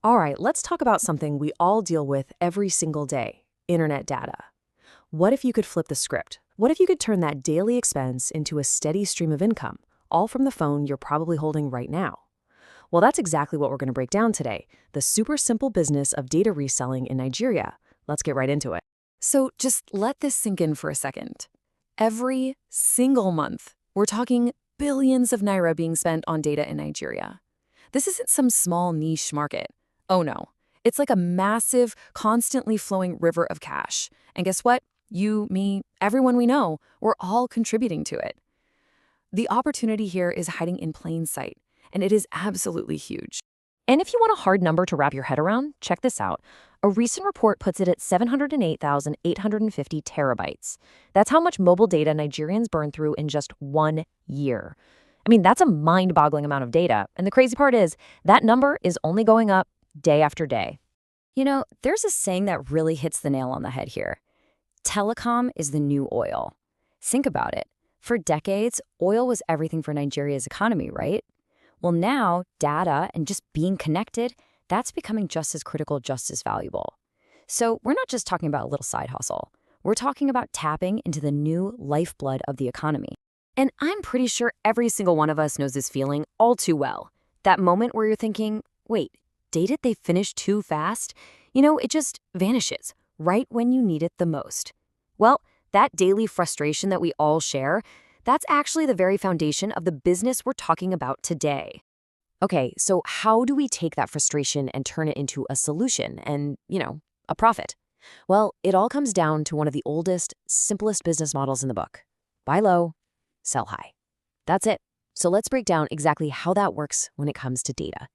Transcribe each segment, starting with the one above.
All right, let's talk about something we all deal with every single day: internet data. What if you could flip the script? What if you could turn that daily expense into a steady stream of income, all from the phone you're probably holding right now? Well, that's exactly what we're going to break down today: the super simple business of data reselling in Nigeria. Let's get right into it. So just let this sink in for a second. Every single month, we're talking billions of naira being spent on data in Nigeria. This isn't some small niche market. Oh no. It's like a massive, constantly flowing river of cash. And guess what? You, me, everyone we know, we're all contributing to it. The opportunity here is hiding in plain sight, and it is absolutely huge. And if you want a hard number to wrap your head around, check this out. A recent report puts it at 708,850 terabytes. That's how much mobile data Nigerians burn through in just 1 year. I mean, that's a mind-boggling amount of data. And the crazy part is, that number is only going up day after day. There's a saying that really hits the nail on the head here. Telecom is the new oil. Think about it. For decades, oil was everything for Nigeria's economy, right? Well, now, data and just being connected, that's becoming just as critical, just as valuable. So we're not just talking about a little side hustle. We're talking about tapping into the new lifeblood of the economy. And I'm pretty sure every single one of us knows this feeling all too well. That moment where you're thinking, wait, did they finish too fast? It just vanishes right when you need it the most. Well, that daily frustration that we all share, that's actually the very foundation of the business we're talking about today. Okay, so how do we take that frustration and turn it into a solution and, a profit? Well, it all comes down to one of the oldest, simplest business models in the book. Buy low, sell high. That's it. So let's break down exactly how that works when it comes to data.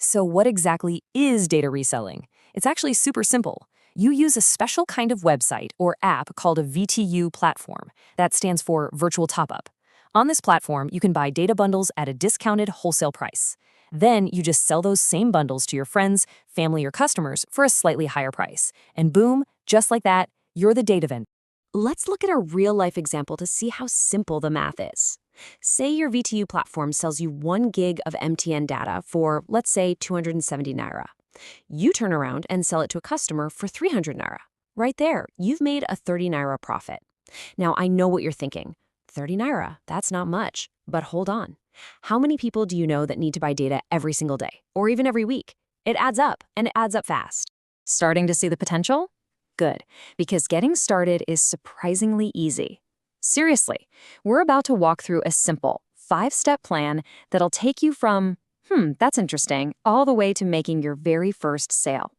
So what exactly is data reselling? It's actually super simple. You use a special kind of website or app called a VTU platform. That stands for Virtual Top-Up. On this platform, you can buy data bundles at a discounted wholesale price. Then you just sell those same bundles to your friends, family, or customers for a slightly higher price. And boom, just like that, you're the data vendor. Let's look at a real-life example to see how simple the math is. Say your VTU platform sells you 1 gig of MTN data for, let's say, 270 naira. You turn around and sell it to a customer for 300 naira. Right there, you've made a 30 naira profit. Now, I know what you're thinking. 30 naira, that's not much. But hold on. How many people do you know that need to buy data every single day, or even every week? It adds up, and it adds up fast. Starting to see the potential? Good, because getting started is surprisingly easy. Seriously, we're about to walk through a simple 5-step plan that'll take you from, that's interesting, all the way to making your very first sale.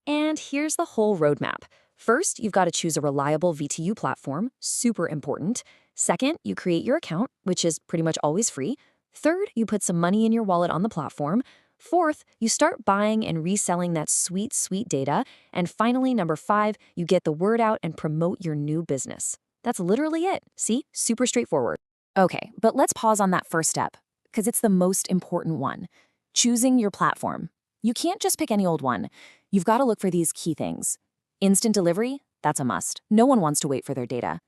And here's the whole roadmap. First, you've got to choose a reliable VTU platform, super important. Second, you create your account, which is pretty much always free. Third, you put some money in your wallet on the platform. Fourth, you start buying and reselling that sweet, sweet data. And finally, number 5, you get the word out and promote your new business. That's literally it. See? Super straightforward. Okay, but let's pause on that first step, because it's the most important one. Choosing your platform. You can't just pick any old one. You've got to look for these key things. Instant delivery? That's a must. No one wants to wait for their data.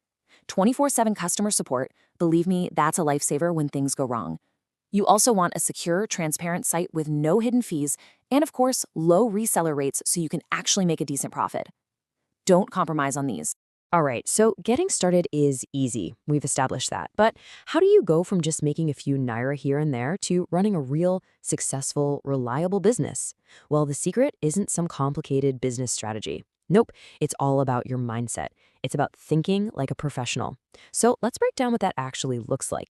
24/7 customer support. Believe me, that's a lifesaver when things go wrong. You also want a secure, transparent site with no hidden fees and, of course, low reseller rates so you can actually make a decent profit. Don't compromise on these. All right, so getting started is easy. We've established that. But how do you go from just making a few naira here and there to running a real, successful, reliable business? Well, the secret isn't some complicated business strategy. Nope, it's all about your mindset. It's about thinking like a professional. So let's break down what that actually looks like.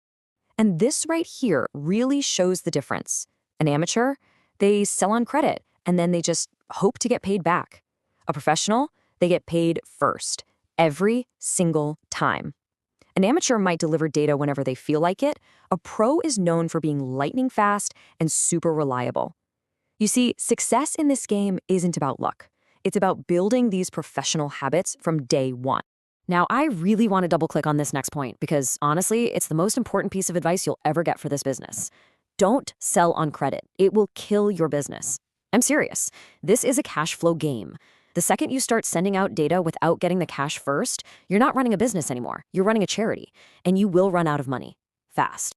And this right here really shows the difference. An amateur, they sell on credit, and then they just hope to get paid back. A professional, they get paid first, every single time. An amateur might deliver data whenever they feel like it. A pro is known for being lightning fast and super reliable. You see, success in this game isn't about luck. It's about building these professional habits from day one. Now, I really want to double-click on this next point because, honestly, it's the most important piece of advice you'll ever get for this business. Don't sell on credit. It will kill your business. I'm serious. This is a cash flow game. The second you start sending out data without getting the cash first, you're not running a business anymore. You're running a charity, and you will run out of money fast.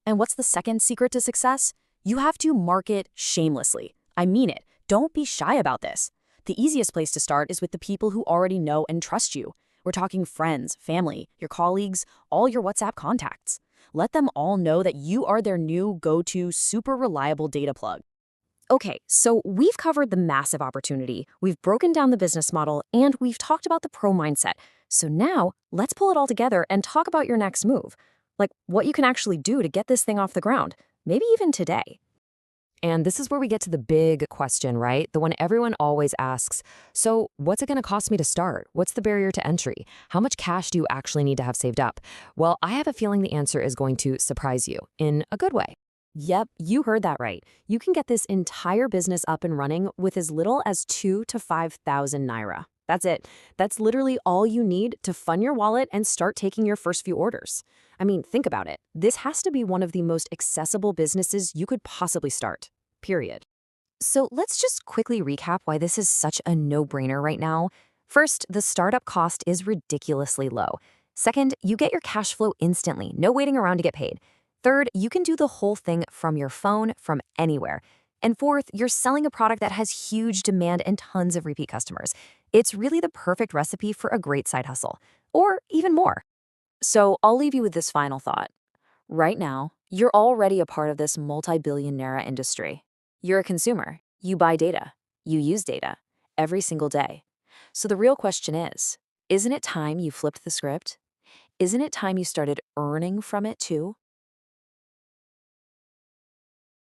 And what's the second secret to success? You have to market shamelessly. I mean it. Don't be shy about this. The easiest place to start is with the people who already know and trust you. We're talking friends, family, your colleagues, all your WhatsApp contacts. Let them all know that you are their new go-to super reliable data plug. Okay, so we've covered the massive opportunity, we've broken down the business model, and we've talked about the pro mindset. So now, let's pull it all together and talk about your next move. Like what you can actually do to get this thing off the ground, maybe even today. And this is where we get to the big question, right? The one everyone always asks. So, what's it going to cost me to start? What's the barrier to entry? How much cash do you actually need to have saved up? Well, I have a feeling the answer is going to surprise you in a good way. Yep, you heard that right. You can get this entire business up and running with as little as 2 to 5,000 naira. That's it. That's literally all you need to fund your wallet and start taking your first few orders. I mean, think about it. This has to be one of the most accessible businesses you could possibly start. Period. So let's just quickly recap why this is such a no-brainer right now. First, the startup cost is ridiculously low. Second, you get your cash flow instantly, no waiting around to get paid. Third, you can do the whole thing from your phone, from anywhere. And fourth, you're selling a product that has huge demand and tons of repeat customers. It's really the perfect recipe for a great side hustle, or even more. So I'll leave you with this final thought. Right now, you're already a part of this multi-billion-naira industry. You're a consumer. You buy data. You use data every single day. So the real question is, isn't it time you flipped the script? Isn't it time you started earning from it too?